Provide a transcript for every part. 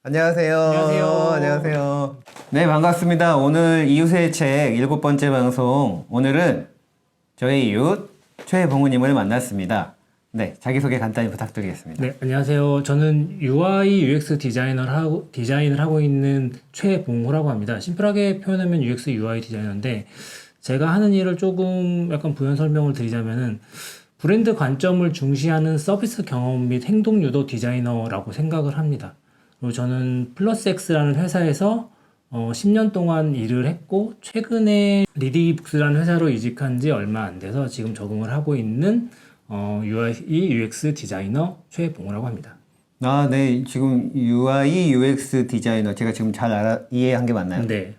안녕하세요. 안녕하세요. 안녕하세요. 네, 반갑습니다. 오늘 이웃의 책 7번째 방송. 오늘은 저희 이웃 최봉우님을 만났습니다. 네, 자기소개 간단히 부탁드리겠습니다. 네, 안녕하세요. 저는 UI UX 디자인을 하고 있는 최봉호라고 합니다. 심플하게 표현하면 UX UI 디자이너인데 제가 하는 일을 조금 약간 부연 설명을 드리자면은 브랜드 관점을 중시하는 서비스 경험 및 행동 유도 디자이너라고 생각을 합니다. 그리고 저는 플러스X라는 회사에서 10년 동안 일을 했고 최근에 리디북스라는 회사로 이직한 지 얼마 안 돼서 지금 적응을 하고 있는 UI UX 디자이너 최봉호라고 합니다. 아, 네. 지금 UI UX 디자이너 제가 지금 잘 이해한 게 맞나요? 네.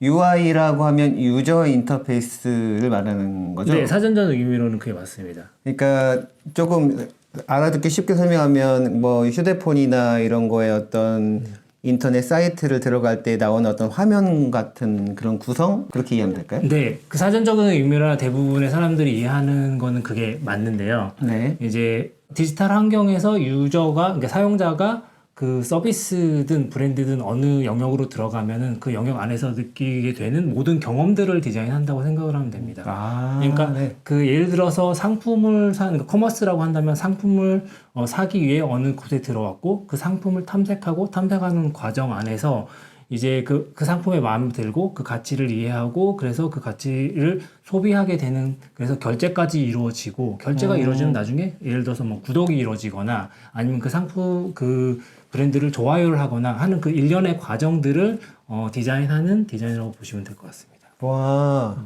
UI라고 하면 유저 인터페이스를 말하는 거죠? 네, 사전적 의미로는 그게 맞습니다. 그러니까 조금 알아듣기 쉽게 설명하면 뭐 휴대폰이나 이런 거에 어떤 인터넷 사이트를 들어갈 때 나오는 어떤 화면 같은 그런 구성? 그렇게 이해하면 될까요? 네, 그 사전적인 의미라 대부분의 사람들이 이해하는 거는 그게 맞는데요. 네. 이제 디지털 환경에서 그러니까 사용자가 그 서비스든 브랜드든 어느 영역으로 들어가면은 그 영역 안에서 느끼게 되는 모든 경험들을 디자인한다고 생각을 하면 됩니다. 아, 그러니까 네. 그 예를 들어서 그러니까 커머스라고 한다면 상품을 사기 위해 어느 곳에 들어왔고 그 상품을 탐색하는 과정 안에서 이제 그 상품에 마음에 들고 그 가치를 이해하고 그래서 그 가치를 소비하게 되는 그래서 결제까지 이루어지고 결제가 이루어지면 나중에 예를 들어서 뭐 구독이 이루어지거나 아니면 그 상품 그 브랜드를 좋아요를 하거나 하는 그 일련의 과정들을 디자인하는 디자이너라고 보시면 될 것 같습니다. 와.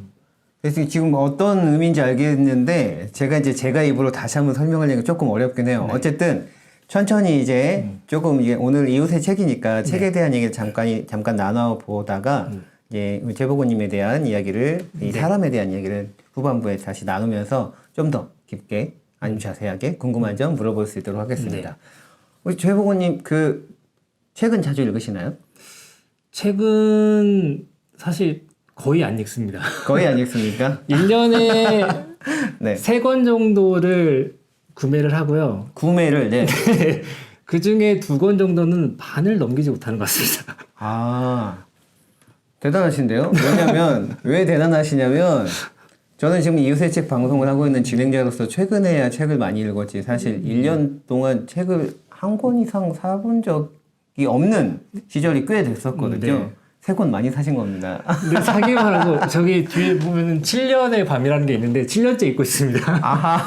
그래서 지금 어떤 의미인지 알겠는데 제가 입으로 다시 한번 설명하려니까 조금 어렵긴 해요. 네. 어쨌든 천천히 이제 조금 이게 오늘 이웃의 책이니까 책에 대한 얘기를 잠깐 나눠 보다가 이제 최보고님에 대한 이야기를 이 사람에 대한 이야기를 후반부에 다시 나누면서 좀 더 깊게 아니면 자세하게 궁금한 점 물어볼 수 있도록 하겠습니다. 우리 최보고님 그 책은 자주 읽으시나요? 책은 사실 거의 안 읽습니다. 거의 안 읽습니까? 1년에 네. 3권 정도를 구매를 하고요. 구매를 네. 그 중에 2권 정도는 반을 넘기지 못하는 것 같습니다. 아, 대단하신데요? 왜냐면, 왜 대단하시냐면, 저는 지금 이웃의 책 방송을 하고 있는 진행자로서 최근에야 책을 많이 읽었지, 사실 1년 동안 책을 한 권 이상 사본 적이 없는 시절이 꽤 됐었거든요. 네. 3권 많이 사신 겁니다. 근데 사기만 하고 저기 뒤에 보면은 7년의 밤이라는 게 있는데 7년째 읽고 있습니다. 아하.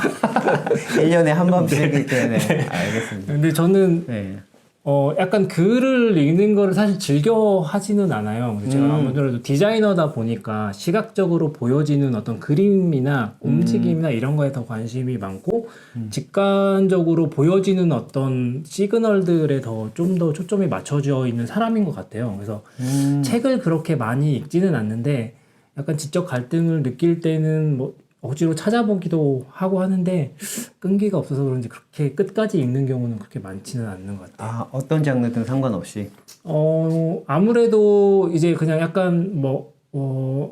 1년에 한 번씩 이렇게, 네. 알겠습니다. 근데 저는 네. 약간 글을 읽는 거를 사실 즐겨 하지는 않아요. 근데 제가 아무래도 디자이너다 보니까 시각적으로 보여지는 어떤 그림이나 움직임이나 이런 거에 더 관심이 많고 직관적으로 보여지는 어떤 시그널들에 좀 더 초점이 맞춰져 있는 사람인 것 같아요. 그래서 책을 그렇게 많이 읽지는 않는데 약간 지적 갈등을 느낄 때는 뭐 억지로 찾아보기도 하고 하는데 끈기가 없어서 그런지 그렇게 끝까지 읽는 경우는 그렇게 많지는 않는 것 같아요. 아, 어떤 장르든 상관없이. 아무래도 이제 그냥 약간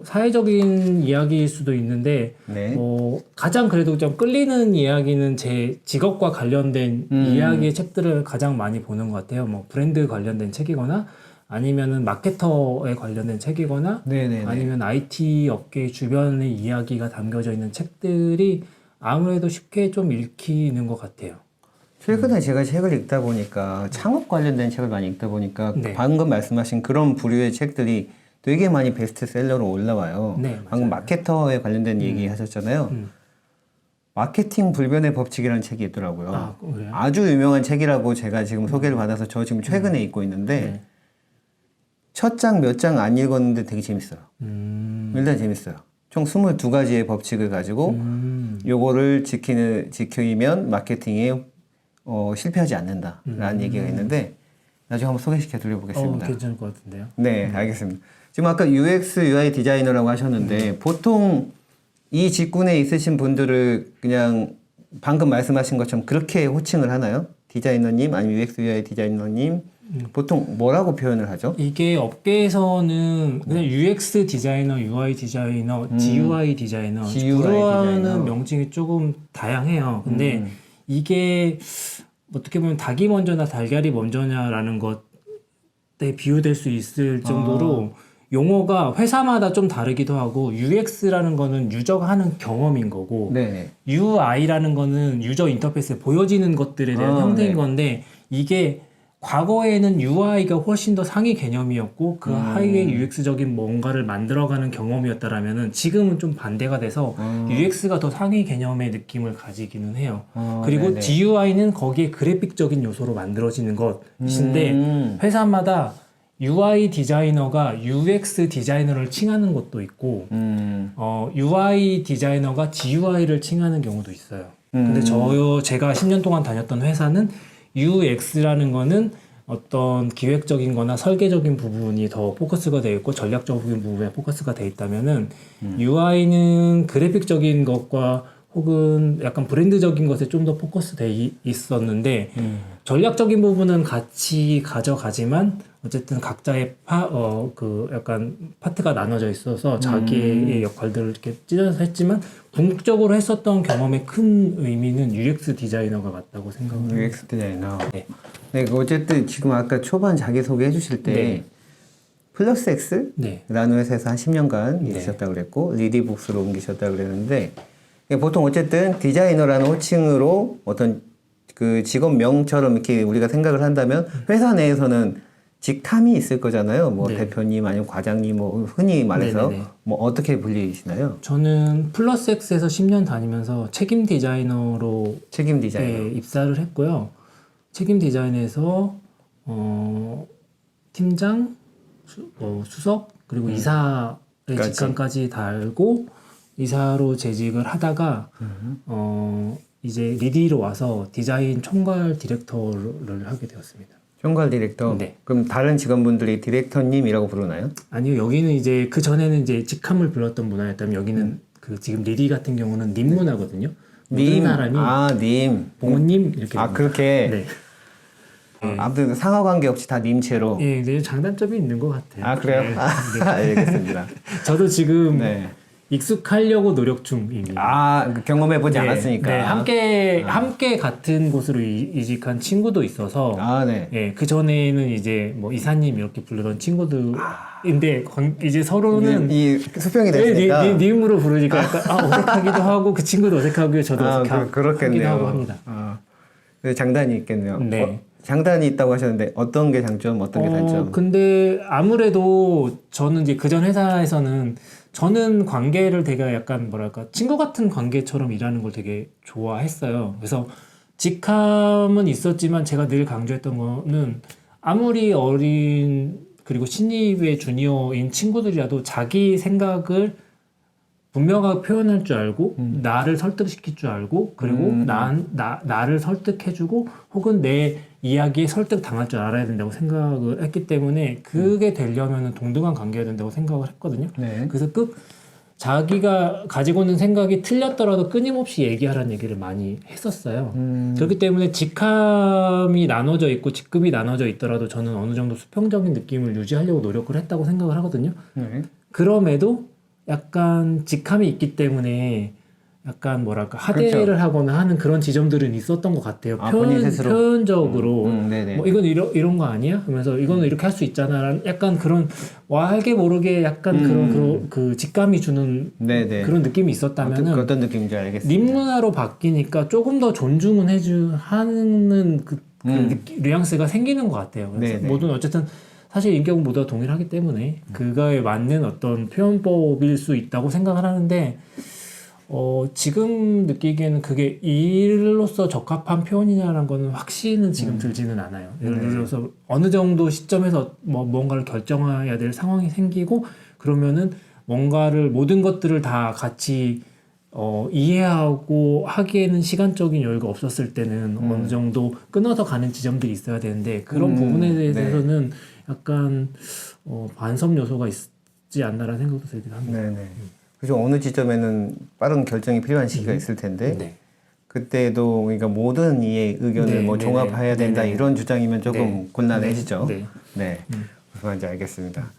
사회적인 이야기일 수도 있는데, 네. 가장 그래도 좀 끌리는 이야기는 제 직업과 관련된 이야기의 책들을 가장 많이 보는 것 같아요. 뭐 브랜드 관련된 책이거나 아니면은 마케터에 관련된 책이거나 네네네. 아니면 IT 업계 주변의 이야기가 담겨져 있는 책들이 아무래도 쉽게 좀 읽히는 것 같아요. 최근에 제가 책을 읽다 보니까 창업 관련된 책을 많이 읽다 보니까 네. 방금 말씀하신 그런 부류의 책들이 되게 많이 베스트셀러로 올라와요. 네, 방금 맞아요. 마케터에 관련된 얘기 하셨잖아요. 마케팅 불변의 법칙이라는 책이 있더라고요. 아, 그래요? 아주 유명한 책이라고 제가 지금 소개를 받아서 저 지금 최근에 읽고 있는데 네. 첫 장 몇 장 안 읽었는데 되게 재밌어요. 일단 재밌어요. 총 22가지의 법칙을 가지고 요거를 지키면 마케팅에 실패하지 않는다라는 얘기가 있는데 나중에 한번 소개시켜 드려보겠습니다. 괜찮을 것 같은데요. 네, 알겠습니다. 지금 아까 UX, UI 디자이너라고 하셨는데 보통 이 직군에 있으신 분들을 그냥 방금 말씀하신 것처럼 그렇게 호칭을 하나요? 디자이너님 아니면 UX, UI 디자이너님 보통 뭐라고 표현을 하죠? 이게 업계에서는 그냥 UX 디자이너, UI 디자이너, GUI 디자이너 GUI 부르는 디자이너. 명칭이 조금 다양해요. 근데 이게 어떻게 보면 닭이 먼저나 달걀이 먼저냐라는 때 비유될 수 있을 정도로 용어가 회사마다 좀 다르기도 하고 UX라는 거는 유저가 하는 경험인 거고 네. UI라는 거는 유저 인터페이스에 보여지는 것들에 대한 형태인 네. 건데 이게 과거에는 UI가 훨씬 더 상위 개념이었고 그 하위에 UX적인 뭔가를 만들어가는 경험이었다라면은 지금은 좀 반대가 돼서 UX가 더 상위 개념의 느낌을 가지기는 해요. 그리고 네네. GUI는 거기에 그래픽적인 요소로 만들어지는 것인데 회사마다 UI 디자이너가 UX 디자이너를 칭하는 것도 있고 UI 디자이너가 GUI를 칭하는 경우도 있어요. 근데 제가 10년 동안 다녔던 회사는 UX라는 거는 어떤 기획적인 거나 설계적인 부분이 더 포커스가 되어 있고 전략적인 부분에 포커스가 되어 있다면은 UI는 그래픽적인 것과 혹은 약간 브랜드적인 것에 좀 더 포커스 돼 있었는데 전략적인 부분은 같이 가져가지만 어쨌든 각자의 약간 파트가 나눠져 있어서 자기의 역할들을 이렇게 찢어서 했지만 궁극적으로 했었던 경험의 큰 의미는 UX 디자이너가 맞다고 생각합니다. UX 디자이너. 네. 네, 어쨌든 지금 아까 초반 자기소개 해주실 때 네. 플러스 X 네. 라는 회사에서 한 10년간 네. 있으셨다고 그랬고 리디북스로 옮기셨다고 그랬는데 보통 어쨌든 디자이너라는 호칭으로 어떤 그 직업명처럼 이렇게 우리가 생각을 한다면 회사 내에서는 직함이 있을 거잖아요. 뭐 네. 대표님 아니면 과장님 뭐 흔히 말해서 네네네. 뭐 어떻게 불리시나요? 저는 플러스 X에서 10년 다니면서 책임 디자이너로 책임 디자이너. 네, 입사를 했고요. 책임 디자인에서 팀장, 수석 그리고 이사의 까지. 직함까지 달고 이사로 재직을 하다가 이제 리디로 와서 디자인 총괄 디렉터를 하게 되었습니다. 총괄 디렉터. 네. 그럼 다른 직원분들이 디렉터님이라고 부르나요? 아니요, 여기는 이제 그 전에는 이제 직함을 불렀던 문화였다면 여기는 그 지금 리디 같은 경우는 님 문화거든요. 모든 사람이 님. 부모님 이렇게 아 됩니다. 그렇게. 네. 아무튼 상하 관계 없이 다 님체로. 예, 이제 장단점이 있는 것 같아요. 아 그래요? 네. 아, 알겠습니다. 저도 지금 네. 익숙하려고 노력 중입니다. 아 경험해보지 네, 않았으니까. 네, 함께 같은 곳으로 이직한 친구도 있어서, 아 네. 예, 그 전에는 이제 뭐 이사님 이렇게 부르던 친구들인데 이제 서로는 이 수평이 네, 됐으니까. 님으로 부르니까 약간 어색하기도 하고 그 친구도 어색하고요, 저도 어색하기도 그렇겠네요. 하고 합니다. 네, 장단이 있겠네요. 네. 장단이 있다고 하셨는데 어떤 게 장점, 어떤 게 단점? 근데 아무래도 저는 이제 그전 회사에서는 저는 관계를 되게 약간 뭐랄까 친구 같은 관계처럼 일하는 걸 되게 좋아했어요. 그래서 직함은 있었지만 제가 늘 강조했던 거는 아무리 어린 그리고 신입의 주니어인 친구들이라도 자기 생각을 분명하게 표현할 줄 알고 나를 설득시킬 줄 알고 그리고 나를 설득해주고 혹은 내 이야기에 설득 당할 줄 알아야 된다고 생각을 했기 때문에 그게 되려면 동등한 관계여야 된다고 생각을 했거든요. 네. 그래서 자기가 가지고 있는 생각이 틀렸더라도 끊임없이 얘기하라는 얘기를 많이 했었어요. 그렇기 때문에 직함이 나눠져 있고 직급이 나눠져 있더라도 저는 어느 정도 수평적인 느낌을 유지하려고 노력을 했다고 생각을 하거든요. 네. 그럼에도 약간 직함이 있기 때문에 약간 뭐랄까 하대를 그렇죠. 하거나 하는 그런 지점들은 있었던 것 같아요. 본인 스스로? 표현적으로 네네. 뭐 이건 이런 거 아니야? 하면서 이거는 이렇게 할 수 있잖아라는 약간 그런 알게 모르게 약간 그런 그 직감이 주는 네네. 그런 느낌이 있었다면은 어떤 느낌인지 알겠습니다. 님 문화로 바뀌니까 조금 더 존중은 하는 그 뉘앙스가 생기는 것 같아요. 그래서 네네. 모든 어쨌든 사실 인격은 모두가 동일하기 때문에 그거에 맞는 어떤 표현법일 수 있다고 생각을 하는데 지금 느끼기에는 그게 일로서 적합한 표현이냐라는 거는 확신은 지금 들지는 않아요. 예를 들어서 어느 정도 시점에서 뭔가를 결정해야 될 상황이 생기고 그러면은 모든 것들을 다 같이 이해하고 하기에는 시간적인 여유가 없었을 때는 어느 정도 끊어서 가는 지점들이 있어야 되는데 그런 부분에 대해서는 약간 반섭 요소가 있지 않나라는 생각도 들긴 합니다. 네네. 그죠. 어느 지점에는 빠른 결정이 필요한 시기가 있을 텐데 네. 그때도 그러니까 모든 이의 의견을 네, 종합해야 된다 네네. 이런 주장이면 조금 네. 곤란해지죠. 네. 네. 무슨 말인지 알겠습니다.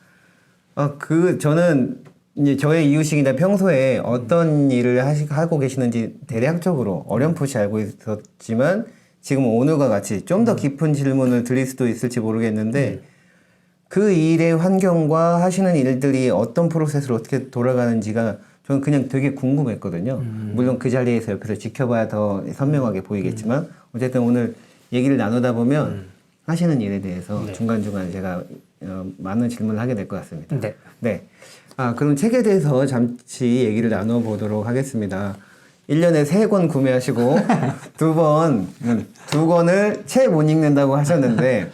저는 이제 저의 이유식이나 평소에 어떤 일을 하고 계시는지 대략적으로 어렴풋이 알고 있었지만 지금 오늘과 같이 좀 더 깊은 질문을 드릴 수도 있을지 모르겠는데 그 일의 환경과 하시는 일들이 어떤 프로세스로 어떻게 돌아가는지가 저는 그냥 되게 궁금했거든요. 물론 그 자리에서 옆에서 지켜봐야 더 선명하게 보이겠지만 어쨌든 오늘 얘기를 나누다 보면 하시는 일에 대해서 네. 중간중간 제가 많은 질문을 하게 될 것 같습니다. 네. 네. 그럼 책에 대해서 잠시 얘기를 나눠보도록 하겠습니다. 1년에 3권 구매하시고 두 권을 책 못 읽는다고 하셨는데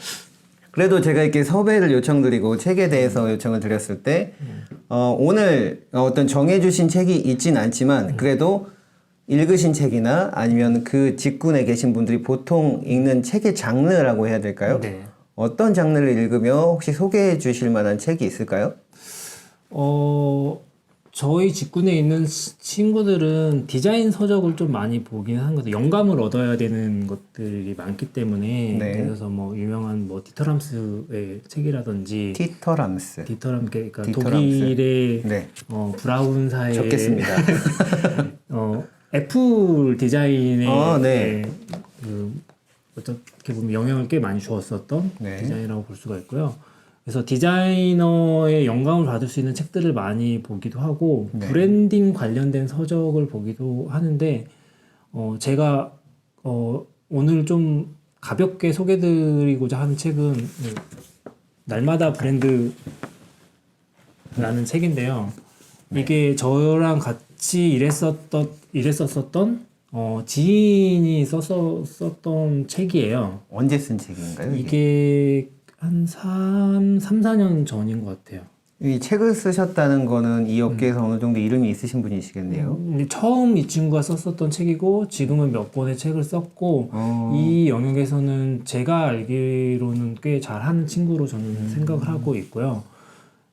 그래도 제가 이렇게 섭외를 요청드리고 책에 대해서 요청을 드렸을 때 오늘 어떤 정해주신 책이 있진 않지만 그래도 읽으신 책이나 아니면 그 직군에 계신 분들이 보통 읽는 책의 장르라고 해야 될까요? 네. 어떤 장르를 읽으며 혹시 소개해 주실 만한 책이 있을까요? 저희 직군에 있는 친구들은 디자인 서적을 좀 많이 보긴 하는 것 같아요. 영감을 얻어야 되는 것들이 많기 때문에 네. 예를 들어서 뭐 유명한 뭐 디터람스의 책이라든지 티터람스. 그러니까 디터람스. 독일의 네. 브라운사의 적겠습니다. 애플 디자인의 네. 그 어떻게 보면 영향을 꽤 많이 주었었던 네. 디자인이라고 볼 수가 있고요. 그래서 디자이너의 영감을 받을 수 있는 책들을 많이 보기도 하고 네. 브랜딩 관련된 서적을 보기도 하는데 제가 오늘 좀 가볍게 소개드리고자 하는 책은 날마다 브랜드라는 책인데요. 네. 이게 저랑 같이 일했었던 지인이 썼던 책이에요. 언제 쓴 책인가요? 이게 한 4년 전인 것 같아요. 이 책을 쓰셨다는 거는 이 업계에서 어느 정도 이름이 있으신 분이시겠네요. 근데 처음 이 친구가 썼었던 책이고 지금은 몇 권의 책을 썼고 이 영역에서는 제가 알기로는 꽤 잘하는 친구로 저는 생각을 하고 있고요.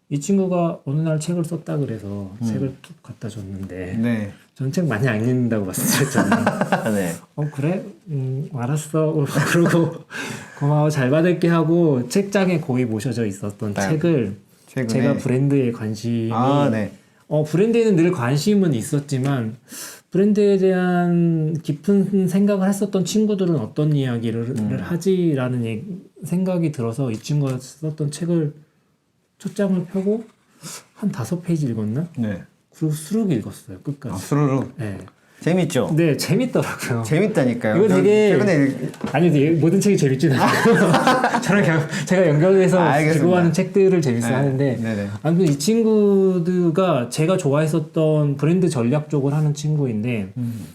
이 친구가 어느 날 책을 썼다 그래서 책을 툭 갖다 줬는데 네. 저는 책 많이 안 읽는다고 말씀드렸잖아요. 네. 그래? 알았어. 그러고 고마워 잘 받을게 하고 책장에 거의 모셔져 있었던 네. 책을 최근에. 제가 브랜드에 관심이 네. 브랜드에는 늘 관심은 있었지만 브랜드에 대한 깊은 생각을 했었던 친구들은 어떤 이야기를 하지라는 생각이 들어서 이 친구가 썼던 책을 첫 장을 펴고 한 5페이지 읽었나? 네. 그리고 수룩 읽었어요 끝까지. 수루룩. 네. 재밌죠? 네, 재밌더라고요. 재밌다니까요. 이거 되게 최근에 아니 근데 모든 책이 재밌진 않아요. 제가 연결해서 알겠습니다. 기고하는 책들을 재밌어 네. 하는데 네네. 아무튼 이 친구가 제가 좋아했었던 브랜드 전략 쪽을 하는 친구인데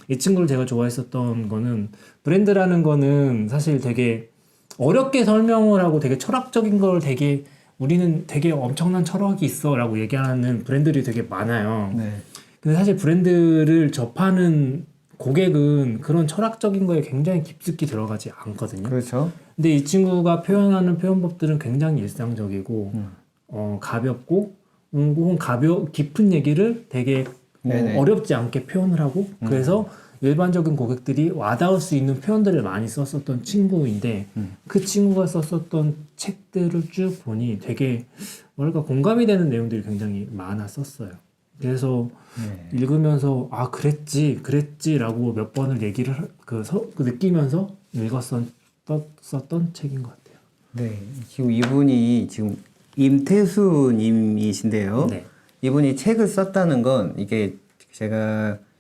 이 친구를 제가 좋아했었던 거는 브랜드라는 거는 사실 되게 어렵게 설명을 하고 되게 철학적인 걸 되게 우리는 되게 엄청난 철학이 있어라고 얘기하는 브랜드들이 되게 많아요. 네. 근데 사실 브랜드를 접하는 고객은 그런 철학적인 거에 굉장히 깊숙이 들어가지 않거든요. 그렇죠. 근데 이 친구가 표현하는 표현법들은 굉장히 일상적이고 가볍고 혹은 깊은 얘기를 되게 네네. 어렵지 않게 표현을 하고 그래서 일반적인 고객들이 와닿을 수 있는 표현들을 많이 썼었던 친구인데 그 친구가 썼었던 책들을 쭉 보니 되게 뭐랄까 공감이 되는 내용들이 굉장히 많았었어요. 그래서 읽으면서 그랬지라고 몇 번을 얘기를 느끼면서 읽었었던 책인 것 같아요. 네. 지금 이분이 지금 임태수님이신데요. 네. 이분이 책을 썼다는 건 이게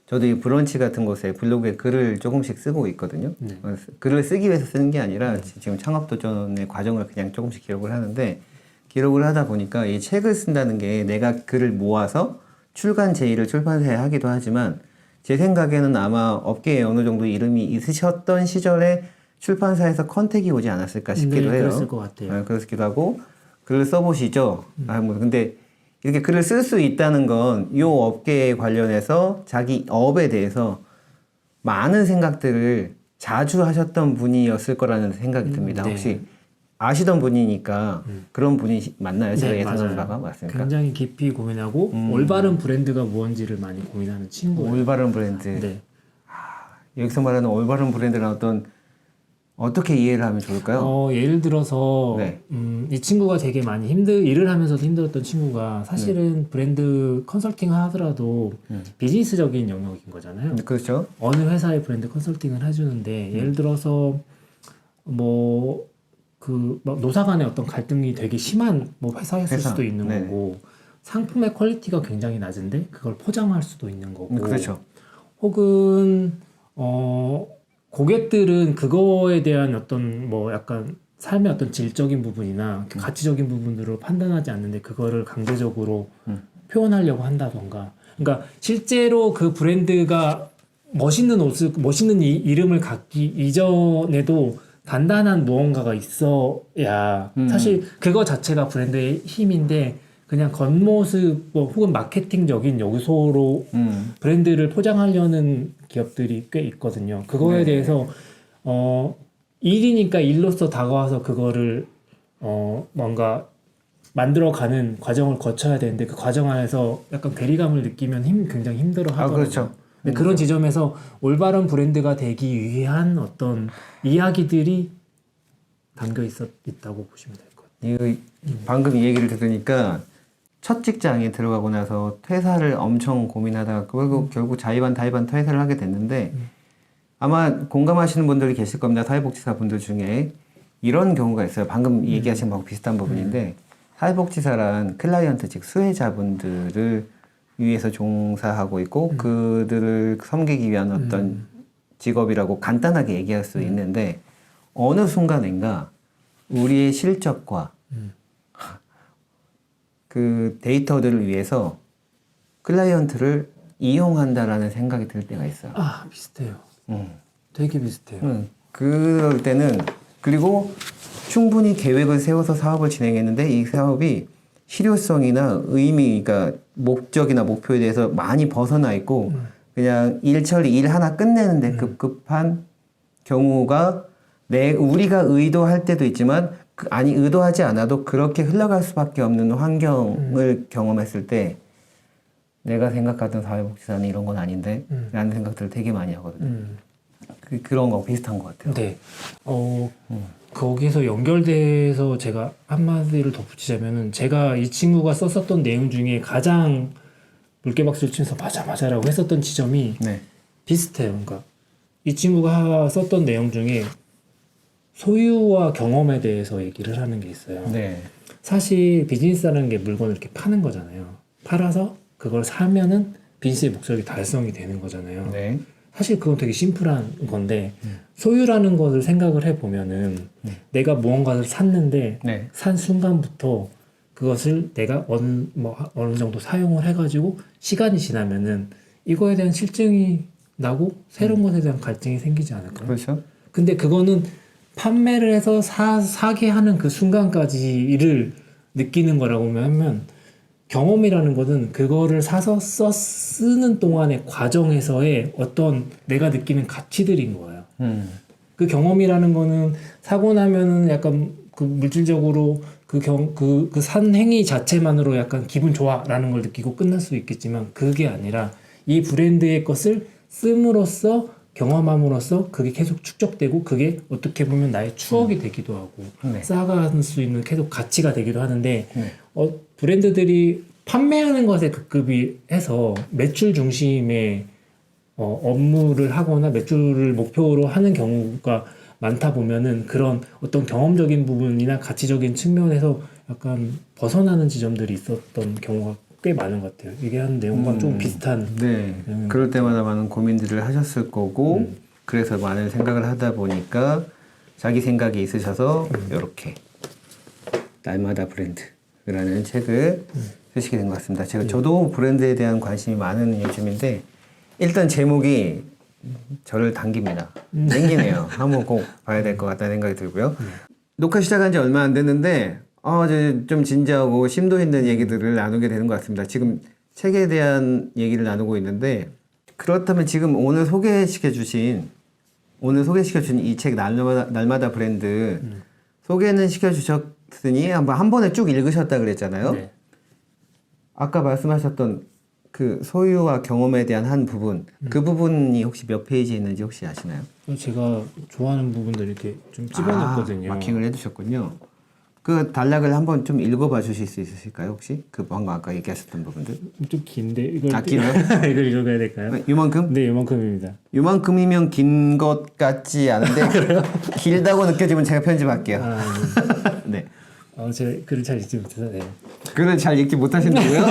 저도 이 브런치 같은 곳에 블로그에 글을 조금씩 쓰고 있거든요. 네. 글을 쓰기 위해서 쓰는 게 아니라 지금 창업도전의 과정을 그냥 조금씩 기록을 하는데 기록을 하다 보니까 이 책을 쓴다는 게 내가 글을 모아서 출간 제의를 출판사에 하기도 하지만 제 생각에는 아마 업계에 어느 정도 이름이 있으셨던 시절에 출판사에서 컨택이 오지 않았을까 싶기도 해요. 그랬을 것 같아요. 그렇기도 하고 글을 써보시죠. 근데 이렇게 글을 쓸 수 있다는 건 이 업계에 관련해서 자기 업에 대해서 많은 생각들을 자주 하셨던 분이었을 거라는 생각이 듭니다. 네. 혹시 아시던 분이니까 그런 분이 맞나요? 제가 네, 예상하는 맞아요. 바가 맞습니까? 굉장히 깊이 고민하고 올바른 브랜드가 무언지를 많이 고민하는 친구예요. 올바른 브랜드. 네. 여기서 말하는 올바른 브랜드는 어떻게 이해를 하면 좋을까요? 예를 들어서 네. 이 친구가 되게 많이 일을 하면서도 힘들었던 친구가 사실은 브랜드 컨설팅을 하더라도 비즈니스적인 영역인 거잖아요. 어느 회사의 브랜드 컨설팅을 해주는데 예를 들어서 막 노사 간의 어떤 갈등이 되게 심한 뭐 회사였을 회사. 수도 있는 네. 거고 상품의 퀄리티가 굉장히 낮은데 그걸 포장할 수도 있는 거고 그렇죠. 혹은 고객들은 그거에 대한 어떤 뭐 약간 삶의 어떤 질적인 부분이나 가치적인 부분으로 판단하지 않는데 그거를 강제적으로 표현하려고 한다던가. 그러니까 실제로 그 브랜드가 멋있는 옷을 멋있는 이름을 갖기 이전에도 단단한 무언가가 있어야 사실 그거 자체가 브랜드의 힘인데 그냥 겉모습 뭐 혹은 마케팅적인 요소로 브랜드를 포장하려는 기업들이 꽤 있거든요. 그거에 네. 대해서 일이니까 일로서 다가와서 그거를 뭔가 만들어가는 과정을 거쳐야 되는데 그 과정 안에서 약간 괴리감을 느끼면 굉장히 힘들어 하더라고요. 그렇죠. 근데 그런 지점에서 올바른 브랜드가 되기 위한 어떤 이야기들이 담겨 있다고 보시면 될 것 같아요. 방금 이 얘기를 들으니까 첫 직장에 들어가고 나서 퇴사를 엄청 고민하다가 결국 자의반 타의반 퇴사를 하게 됐는데 아마 공감하시는 분들이 계실 겁니다. 사회복지사 분들 중에 이런 경우가 있어요. 방금 얘기하신 거하고 비슷한 부분인데 사회복지사란 클라이언트 즉 수혜자분들을 위해서 종사하고 있고 그들을 섬기기 위한 어떤 직업이라고 간단하게 얘기할 수 있는데 어느 순간인가 우리의 실적과 그 데이터들을 위해서 클라이언트를 이용한다라는 생각이 들 때가 있어요. 아, 비슷해요. 되게 비슷해요. 그럴 때는 그리고 충분히 계획을 세워서 사업을 진행했는데 이 사업이 실효성이나 의미, 그러니까 목적이나 목표에 대해서 많이 벗어나 있고 그냥 일 하나 끝내는데 급급한 경우가 우리가 의도할 때도 있지만 아니 의도하지 않아도 그렇게 흘러갈 수밖에 없는 환경을 경험했을 때 내가 생각하던 사회복지사는 이런 건 아닌데 라는 생각들을 되게 많이 하거든요. 그런 거 비슷한 것 같아요. 네. 거기서 연결돼서 제가 한마디를 덧붙이자면은 제가 이 친구가 썼었던 내용 중에 가장 물개박수를 치면서 맞아라고 했었던 지점이 네. 비슷해요. 그러니까 이 친구가 썼던 내용 중에 소유와 경험에 대해서 얘기를 하는 게 있어요. 네. 사실 비즈니스라는 게 물건을 이렇게 파는 거잖아요. 팔아서 그걸 사면은 비즈니스의 목적이 달성이 되는 거잖아요. 네. 사실 그건 되게 심플한 건데 소유라는 것을 생각을 해보면은 내가 무언가를 샀는데 네. 산 순간부터 그것을 내가 어느 정도 사용을 해가지고 시간이 지나면은 이거에 대한 실증이 나고 새로운 것에 대한 갈증이 생기지 않을까요? 그렇죠. 근데 그거는 판매를 해서 사게 하는 그 순간까지를 느끼는 거라고 하면 경험이라는 것은 그거를 사서 쓰는 동안의 과정에서의 어떤 내가 느끼는 가치들인 거예요. 그 경험이라는 거는 사고 나면은 약간 그 물질적으로 그 산 행위 자체만으로 약간 기분 좋아라는 걸 느끼고 끝날 수 있겠지만 그게 아니라 이 브랜드의 것을 씀으로써 경험함으로써 그게 계속 축적되고 그게 어떻게 보면 나의 추억이 되기도 하고 네. 쌓아갈 수 있는 계속 가치가 되기도 하는데 네. 브랜드들이 판매하는 것에 급급이 해서 매출 중심의 업무를 하거나 매출을 목표로 하는 경우가 많다 보면은 그런 어떤 경험적인 부분이나 가치적인 측면에서 약간 벗어나는 지점들이 있었던 경우가 꽤 많은 것 같아요. 얘기하는 내용과 좀 비슷한. 네. 그럴 때마다 많은 고민들을 하셨을 거고 그래서 많은 생각을 하다 보니까 자기 생각이 있으셔서 이렇게 날마다 브랜드라는 책을 쓰시게 된 것 같습니다. 저도 브랜드에 대한 관심이 많은 요즘인데 일단 제목이 저를 당깁니다. 땡기네요. 한번 꼭 봐야 될 것 같다는 생각이 들고요. 녹화 시작한 지 얼마 안 됐는데 이제 좀 진지하고 심도 있는 얘기들을 나누게 되는 것 같습니다. 지금 책에 대한 얘기를 나누고 있는데 그렇다면 지금 오늘 소개시켜 주신 이 책 날마다 브랜드 소개는 시켜주셨으니 한 번에 쭉 읽으셨다 그랬잖아요. 네. 아까 말씀하셨던 그 소유와 경험에 대한 한 부분 그 부분이 혹시 몇 페이지에 있는지 혹시 아시나요? 제가 좋아하는 부분들 이렇게 좀 집어냈거든요. 마킹을 해두셨군요. 그 단락을 한번 좀 읽어봐 주실 수 있으실까요, 혹시? 그 방금 아까 얘기하셨던 부분들. 좀 긴데 이걸 길어요? 이걸 읽어야 될까요? 이만큼? 네, 이만큼입니다. 이만큼이면 긴 것 같지 않은데 길다고 느껴지면 제가 편집할게요. 아, 네. 제가 글을 잘 읽지 못해서 네. 글을 잘 읽지 못하신다고요?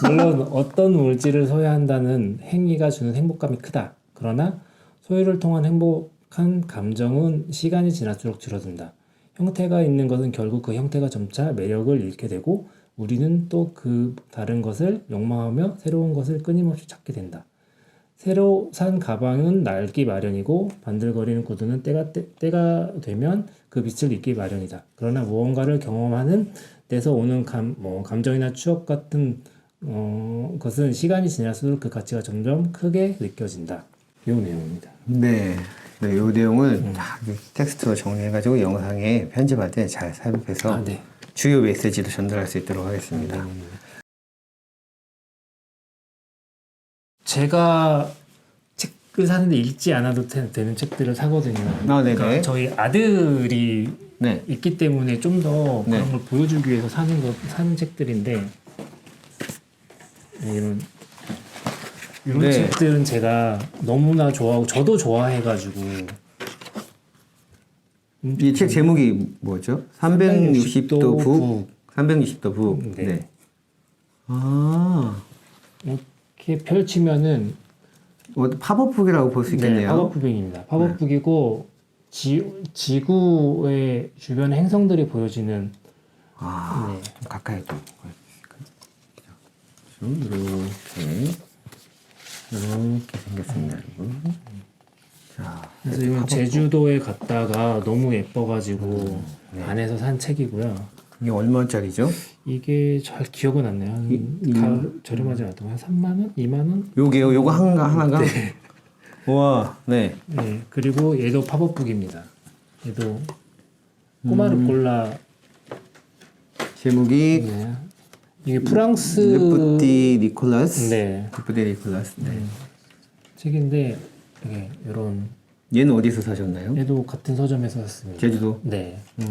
물론 어떤 물질을 소유한다는 행위가 주는 행복감이 크다. 그러나 소유를 통한 행복한 감정은 시간이 지날수록 줄어든다. 형태가 있는 것은 결국 그 형태가 점차 매력을 잃게 되고 우리는 또 그 다른 것을 욕망하며 새로운 것을 끊임없이 찾게 된다. 새로 산 가방은 낡기 마련이고 반들거리는 구두는 때가 되면 그 빛을 잃기 마련이다. 그러나 무언가를 경험하는 데서 오는 감정이나 추억 같은 것은 시간이 지날수록 그 가치가 점점 크게 느껴진다. 이 내용입니다. 네. 네, 이 내용을 다 텍스트로 정리해가지고 영상에 편집할 때 잘 삽입해서 네. 주요 메시지도 전달할 수 있도록 하겠습니다. 제가 책을 사는데 읽지 않아도 되는 책들을 사거든요. 아, 네네. 그러니까 저희 아들이 네. 있기 때문에 좀 더 네. 그런 걸 보여주기 위해서 사는 책들인데 네, 이런 네. 책들은 제가 너무나 좋아하고 저도 좋아해가지고 이 책 제목이 뭐죠? 360도 북. 360도 북. 네. 네. 아, 이렇게 펼치면은 팝업북이라고 볼 수 있겠네요. 팝업북입니다. 팝업북이고 지구의 주변 행성들이 보여지는 아, 네. 가까이 또. 이렇게 생겼습니다, 여러분. 자, 그래서 이건 제주도에 갔다가 너무 예뻐가지고 안에서 산 책이고요. 이게 얼마짜리죠? 이게 잘 기억은 안 나요. 저렴하지 않았던 한 3만 원, 2만 원? 요게요, 요거 하나가? 네. 와, 네. 네. 그리고 얘도 팝업북입니다. 얘도 꼬마를 골라. 제목이 네. 이게 프랑스 르푸티 니콜라스. 네. 르푸티 니콜라스. 네. 책인데 이게 이런 얘는 어디서 사셨나요? 얘도 같은 서점에서 샀습니다. 제주도. 네. 네.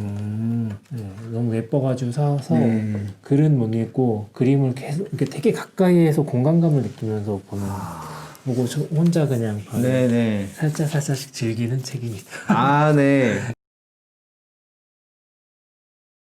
너무 예뻐가지고 사서 네. 글은 못 읽고 그림을 계속 이렇게 되게 가까이에서 공간감을 느끼면서 보고 저 혼자 그냥 네네. 살짝씩 즐기는 책입니다. 아, 네.